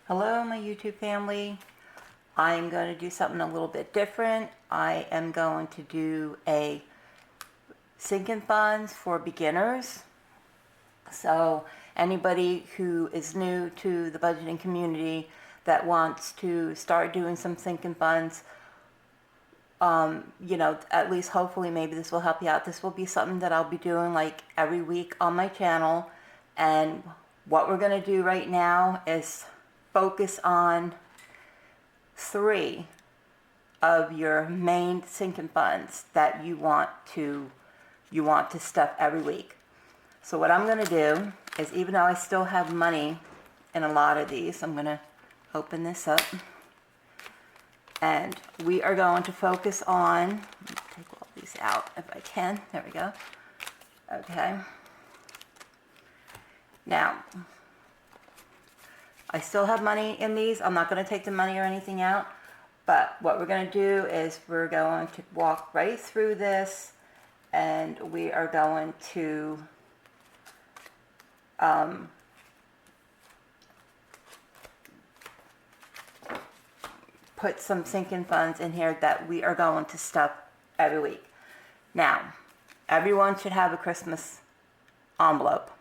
Hello, my YouTube family. I'm going to do something a little bit different. I am going to do a sinking funds for beginners. So anybody who is new to the budgeting community that wants to start doing some sinking funds, at least hopefully maybe this will help you out. This will be something that I'll be doing like every week on my channel. And what we're going to do right now is focus on 3 of your main sinking funds that you want to stuff every week. So what I'm going to do is, even though I still have money in a lot of these, I'm going to open this up, and we are going to focus on, let me take all these out if I can. There we go. Okay. Now, I still have money in these. I'm not going to take the money or anything out. But what we're going to do is we're going to walk right through this, and we are going to put some sinking funds in here that we are going to stuff every week. Now, everyone should have a Christmas envelope.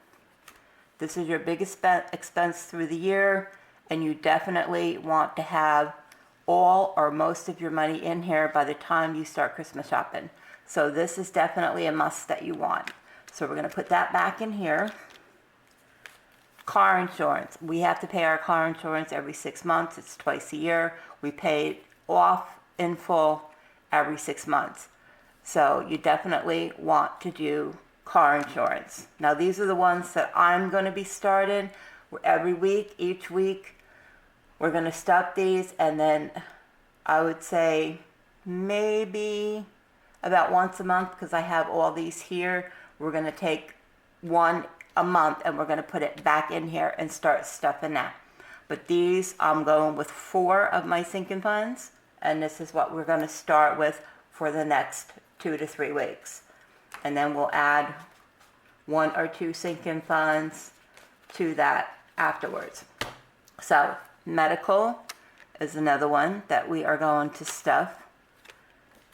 This is your biggest expense through the year, and you definitely want to have all or most of your money in here by the time you start Christmas shopping. So this is definitely a must that you want. So we're going to put that back in here. Car insurance. We have to pay our car insurance every 6 months. It's twice a year. We pay it off in full every 6 months. So you definitely want to do car insurance. Now these are the ones that I'm going to be starting every week. Each week we're going to stuff these, and then I would say maybe about once a month, because I have all these here, we're going to take one a month and we're going to put it back in here and start stuffing that. But these, I'm going with 4 of my sinking funds, and this is what we're going to start with for the next 2 to 3 weeks. And then we'll add 1 or 2 sinking funds to that afterwards. So medical is another one that we are going to stuff.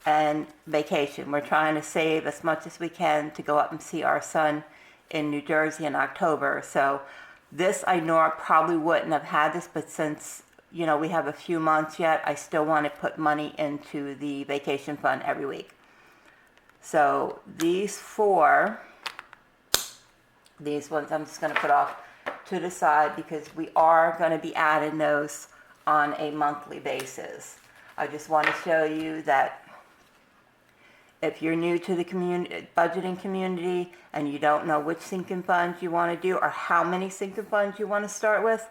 And vacation. We're trying to save as much as we can to go up and see our son in New Jersey in October. So this, I know I probably wouldn't have had this, but since, we have a few months yet, I still want to put money into the vacation fund every week. So these 4, these ones I'm just going to put off to the side, because we are going to be adding those on a monthly basis. I just want to show you that if you're new to the budgeting community and you don't know which sinking funds you want to do or how many sinking funds you want to start with,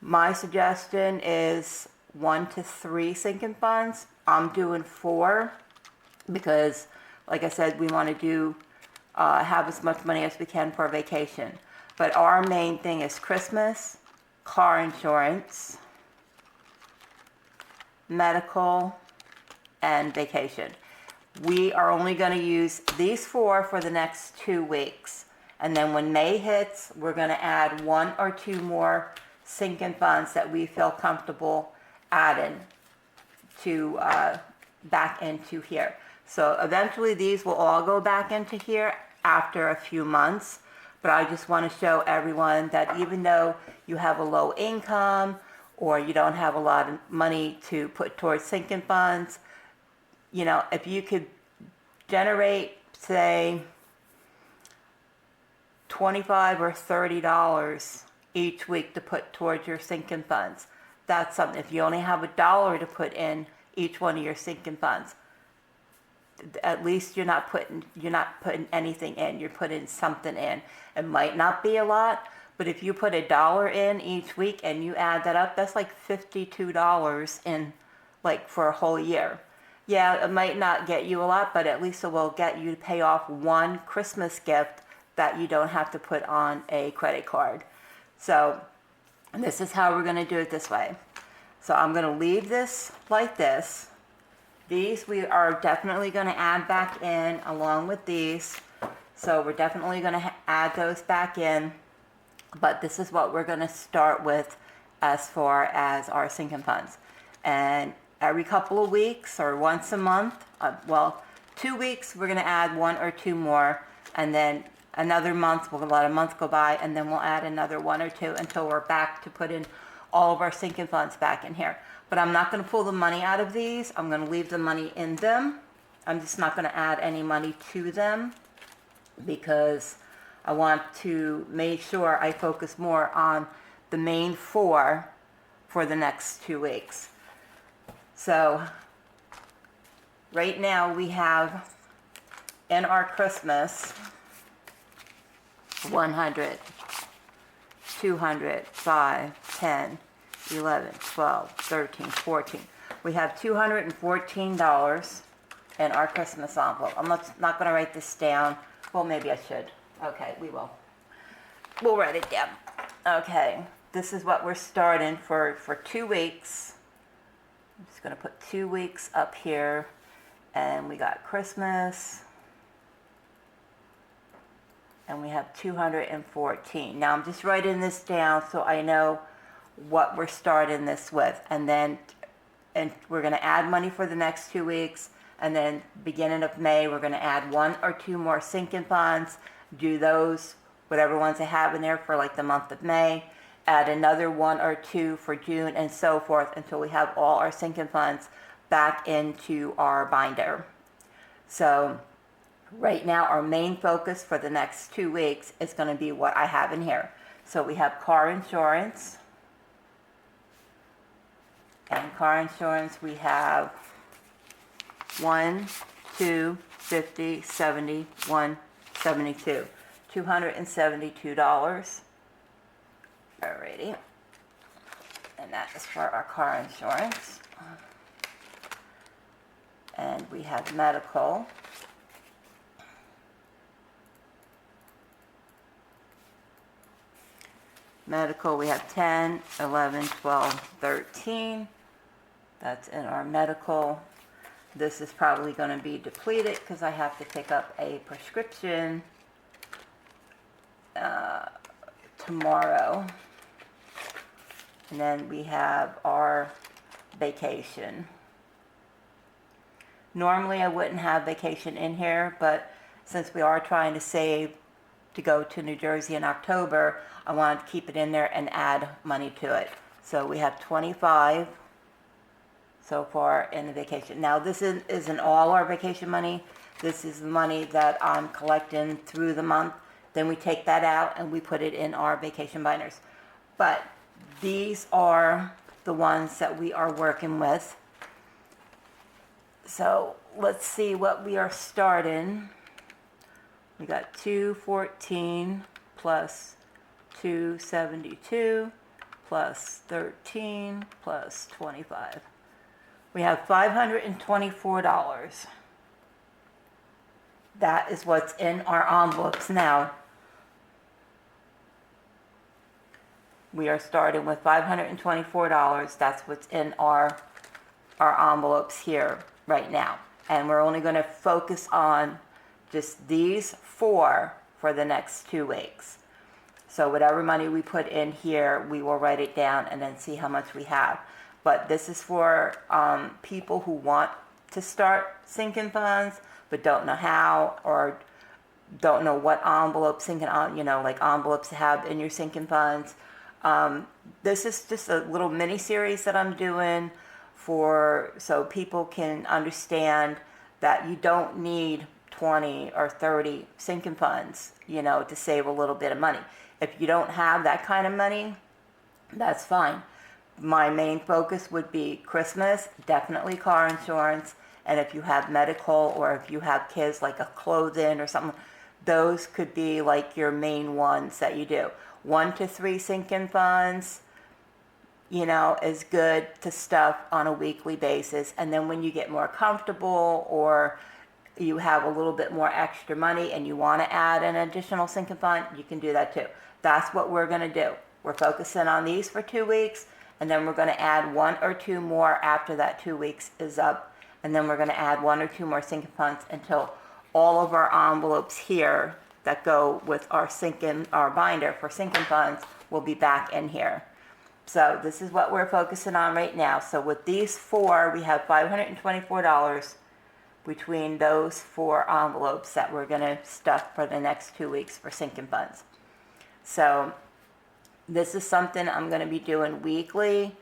my suggestion is 1 to 3 sinking funds. I'm doing 4 because, like I said, we want to do have as much money as we can for vacation. But our main thing is Christmas, car insurance, medical, and vacation. We are only going to use these 4 for the next 2 weeks. And then when May hits, we're going to add 1 or 2 more sinking funds that we feel comfortable adding to back into here. So eventually these will all go back into here after a few months. But I just want to show everyone that even though you have a low income or you don't have a lot of money to put towards sinking funds, if you could generate, say, $25 or $30 each week to put towards your sinking funds, that's something. If you only have $1 to put in each one of your sinking funds, at least you're not putting anything in. You're putting something in. It might not be a lot, but if you put $1 in each week and you add that up, that's like $52 in, like, for a whole year. Yeah, it might not get you a lot, but at least it will get you to pay off one Christmas gift that you don't have to put on a credit card. So this is how we're going to do it this way. So I'm going to leave this like this. These we are definitely going to add back in along with these. So we're definitely going to add those back in. But this is what we're going to start with as far as our sinking funds. And every couple of weeks or once a month, 2 weeks, we're going to add 1 or 2 more, and then another month, we'll let a month go by, and then we'll add another 1 or 2 until we're back to put in all of our sinking funds back in here. But I'm not going to pull the money out of these. I'm going to leave the money in them. I'm just not going to add any money to them because I want to make sure I focus more on the main 4 for the next 2 weeks. So right now we have in our Christmas 100, 200, 5, 10, 11, 12, 13, 14. We have $214 in our Christmas envelope. I'm not going to write this down. Well, maybe I should. Okay, we will. We'll write it down. Okay, this is what we're starting for 2 weeks. I'm just going to put 2 weeks up here. And we got Christmas. And we have 214. Now I'm just writing this down so I know what we're starting this with. And we're going to add money for the next 2 weeks. And then beginning of May, we're going to add 1 or 2 more sinking funds. Do those, whatever ones I have in there for like the month of May. Add another 1 or 2 for June and so forth until we have all our sinking funds back into our binder. So right now our main focus for the next 2 weeks is going to be what I have in here. So we have car insurance. And car insurance we have 1, 2, 50, 70, 1, 72. $272. Alrighty. And that is for our car insurance. And we have medical. Medical, we have 10, 11, 12, 13. That's in our medical. This is probably going to be depleted because I have to pick up a prescription tomorrow. And then we have our vacation. Normally I wouldn't have vacation in here, but since we are trying to save to go to New Jersey in October, I wanted to keep it in there and add money to it. So we have 25 so far in the vacation. Now this isn't all our vacation money. This is the money that I'm collecting through the month. Then we take that out and we put it in our vacation binders. But these are the ones that we are working with. So let's see what we are starting. We got 214 plus 272 plus 13 plus 25. We have $524. That is what's in our envelopes now. We are starting with $524. That's what's in our envelopes here right now. And we're only going to focus on just these 4 for the next 2 weeks. So whatever money we put in here, we will write it down and then see how much we have. But this is for people who want to start sinking funds but don't know how or don't know what envelopes sinking on, like envelopes to have in your sinking funds. This is just a little mini series that I'm doing so people can understand that you don't need 20 or 30 sinking funds, to save a little bit of money. If you don't have that kind of money, that's fine. My main focus would be Christmas, definitely car insurance, and if you have medical or if you have kids like a clothing or something, those could be like your main ones that you do. 1 to 3 sinking funds, is good to stuff on a weekly basis. And then when you get more comfortable or you have a little bit more extra money and you want to add an additional sinking fund, you can do that too. That's what we're going to do. We're focusing on these for 2 weeks, and then we're going to add 1 or 2 more after that 2 weeks is up. And then we're going to add 1 or 2 more sinking funds until all of our envelopes here that go with our binder for sinking funds will be back in here. So this is what we're focusing on right now. So with these four, we have $524 between those four envelopes that we're going to stuff for the next 2 weeks for sinking funds. So this is something I'm going to be doing weekly.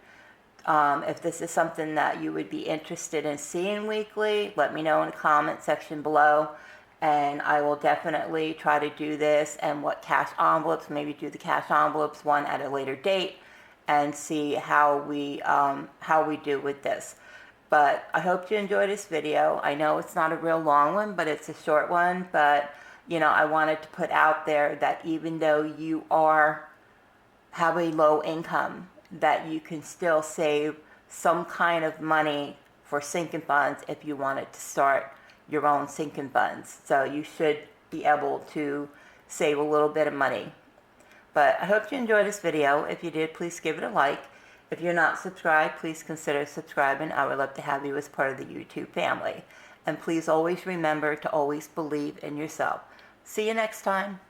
If this is something that you would be interested in seeing weekly, let me know in the comment section below, and I will definitely try to do this, and what cash envelopes, maybe do the cash envelopes one at a later date and see how we do with this. But I hope you enjoyed this video. I know it's not a real long one, but it's a short one. But you know, I wanted to put out there that even though you have a low income, that you can still save some kind of money for sinking funds if you wanted to start your own sinking funds. So you should be able to save a little bit of money. But I hope you enjoyed this video. If you did, please give it a like. If you're not subscribed, please consider subscribing. I would love to have you as part of the YouTube family. And please always remember to always believe in yourself. See you next time.